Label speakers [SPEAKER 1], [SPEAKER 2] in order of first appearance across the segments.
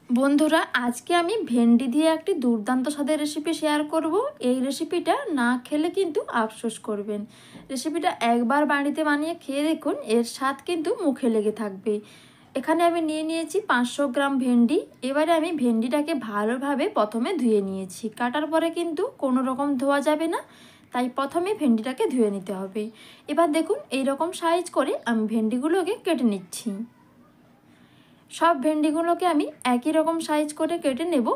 [SPEAKER 1] বন্ধুরা, আজকে আমি ভেন্ডি দিয়ে একটি দুর্দান্ত স্বাদের রেসিপি শেয়ার করব। এই রেসিপিটা না খেলে কিন্তু আফসোস করবেন। রেসিপিটা একবার বাড়িতে বানিয়ে খেয়ে দেখুন, এর স্বাদ কিন্তু মুখে লেগে থাকবে। এখানে আমি নিয়েছি 500 গ্রাম ভেন্ডি। এবারে আমি ভেন্ডিটাকে ভালোভাবে প্রথমে ধুয়ে নিয়েছি। কাটার পরে কিন্তু কোনো রকম ধোয়া যাবে না, তাই প্রথমে ভেন্ডিটাকে ধুয়ে নিতে হবে। এবার দেখুন, এই রকম সাইজ করে আমি ভেন্ডিগুলোকে কেটে নিচ্ছি। সব ভেন্ডিগুলোকে আমি একই রকম সাইজ করে কেটে নেব।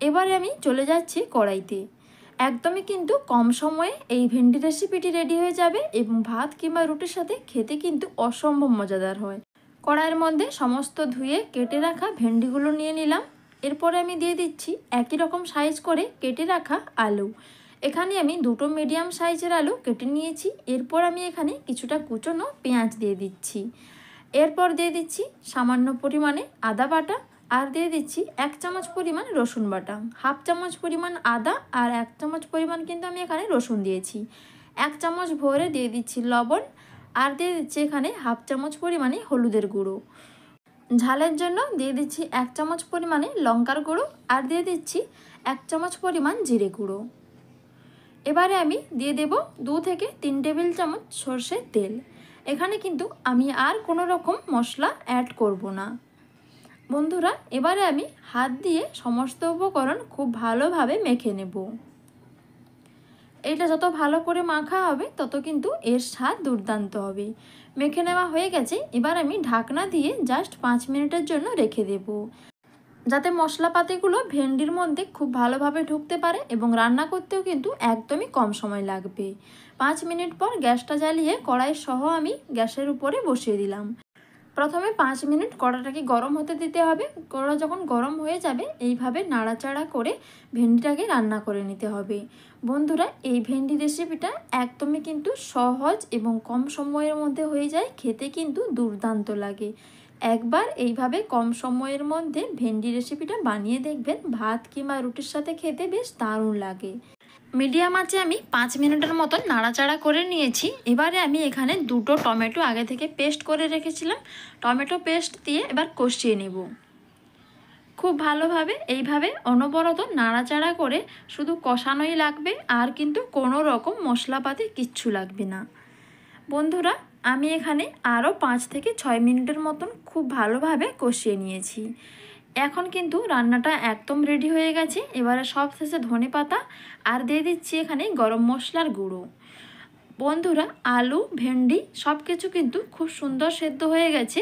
[SPEAKER 1] এবারে আমি চলে যাচ্ছি কড়াইতে। একদমই কিন্তু কম সময়ে এই ভেন্ডি রেসিপিটি রেডি হয়ে যাবে এবং ভাত কিংবা রুটির সাথে খেতে কিন্তু অসম্ভব মজাদার হয়। কড়াইয়ের মধ্যে সমস্ত ধুয়ে কেটে রাখা ভেন্ডিগুলো নিয়ে নিলাম। এরপরে আমি দিয়ে দিচ্ছি একই রকম সাইজ করে কেটে রাখা আলু। এখানে আমি দুটো মিডিয়াম সাইজের আলু কেটে নিয়েছি। এরপর আমি এখানে কিছুটা কুচনো পেঁয়াজ দিয়ে দিচ্ছি। এরপর দিয়ে দিচ্ছি সামান্য পরিমাণে আদা বাটা, আর দিয়ে দিচ্ছি 1 চামচ পরিমাণ রসুন বাটা। হাফ চামচ পরিমাণ আদা আর 1 চামচ পরিমাণ কিন্তু আমি এখানে রসুন দিয়েছি। 1 চামচ ভরে দিয়ে দিচ্ছি লবণ, আর দিয়ে দিচ্ছি এখানে হাফ চামচ পরিমাণে হলুদের গুঁড়ো। ঝালের জন্য দিয়ে দিচ্ছি 1 চামচ পরিমাণে লঙ্কার গুঁড়ো, আর দিয়ে দিচ্ছি 1 চামচ পরিমাণ জিরে গুঁড়ো। এবারে আমি দিয়ে দেব 2 থেকে 3 টেবিল চামচ সরষের তেল। এখানে কিন্তু আমি আর কোনো রকম মশলা অ্যাড করব না। বন্ধুরা, এবারে আমি হাত দিয়ে সমস্ত উপকরণ খুব ভালোভাবে মেখে নেব। এটা যত ভালো করে মাখা হবে তত কিন্তু এর স্বাদ দুর্দান্ত হবে। মেখে নেওয়া হয়ে গেছে। এবার আমি ঢাকনা দিয়ে জাস্ট 5 মিনিটের জন্য রেখে দেব, যাতে মশলাপাতিগুলো ভেন্ডির মধ্যে খুব ভালোভাবে ঢুকতে পারে এবং রান্না করতেও কিন্তু একদমই কম সময় লাগবে। 5 মিনিট পর গ্যাসটা জ্বালিয়ে কড়াই সহ আমি গ্যাসের উপরে বসিয়ে দিলাম। প্রথমে 5 মিনিট কড়াটাকে গরম হতে দিতে হবে। কড়া যখন গরম হয়ে যাবে এইভাবে নাড়াচাড়া করে ভেন্ডিটাকে রান্না করে নিতে হবে। বন্ধুরা, এই ভেন্ডি রেসিপিটা একদমই কিন্তু সহজ এবং কম সময়ের মধ্যে হয়ে যায়। খেতে কিন্তু দুর্দান্ত লাগে। একবার এইভাবে কম সময়ের মধ্যে ভেন্ডি রেসিপিটা বানিয়ে দেখবেন, ভাত কিংবা রুটির সাথে খেতে বেশ দারুণ লাগে। মিডিয়াম আঁচে আমি 5 মিনিটের মতো নাড়াচাড়া করে নিয়েছি। এবারে আমি এখানে 2টো টমেটো আগে থেকে পেস্ট করে রেখেছিলাম। টমেটো পেস্ট দিয়ে এবার কষিয়ে নেব খুব ভালোভাবে। এইভাবে অনবরত নাড়াচাড়া করে শুধু কষানোই লাগবে, আর কিন্তু কোনো রকম মশলাপাতি কিচ্ছু লাগবে না। বন্ধুরা, আমি এখানে আরও 5 থেকে 6 মিনিটের মতন খুব ভালোভাবে কষিয়ে নিয়েছি। এখন কিন্তু রান্নাটা একদম রেডি হয়ে গেছে। এবারে সব শেষে ধনেপাতা, আর দিয়ে দিচ্ছি এখানে গরম মশলার গুঁড়ো। বন্ধুরা, আলু ভেন্ডি সব কিছু কিন্তু খুব সুন্দর সেদ্ধ হয়ে গেছে।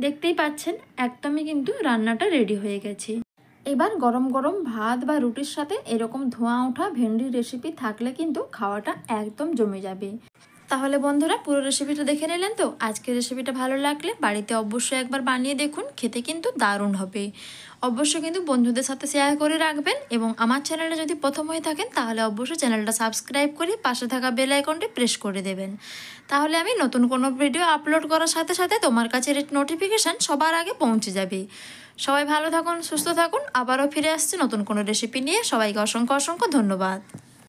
[SPEAKER 1] দেখতেই পাচ্ছেন একদমই কিন্তু রান্নাটা রেডি হয়ে গেছে। এবার গরম গরম ভাত বা রুটির সাথে এরকম ধোঁয়া ওঠা ভেন্ডির রেসিপি থাকলে কিন্তু খাওয়াটা একদম জমে যাবে। তাহলে বন্ধুরা, পুরো রেসিপিটা দেখে নিলেন তো? আজকের রেসিপিটা ভালো লাগলে বাড়িতে অবশ্যই একবার বানিয়ে দেখুন, খেতে কিন্তু দারুণ হবে। অবশ্যই কিন্তু বন্ধুদের সাথে শেয়ার করে রাখবেন, এবং আমার চ্যানেলে যদি প্রথম হয়ে থাকেন তাহলে অবশ্যই চ্যানেলটা সাবস্ক্রাইব করে পাশে থাকা বেল আইকনটি প্রেস করে দেবেন। তাহলে আমি নতুন কোনো ভিডিও আপলোড করার সাথে সাথে তোমার কাছে নোটিফিকেশান সবার আগে পৌঁছে যাবে। সবাই ভালো থাকুন, সুস্থ থাকুন। আবারও ফিরে আসছি নতুন কোনো রেসিপি নিয়ে। সবাইকে অসংখ্য অসংখ্য ধন্যবাদ।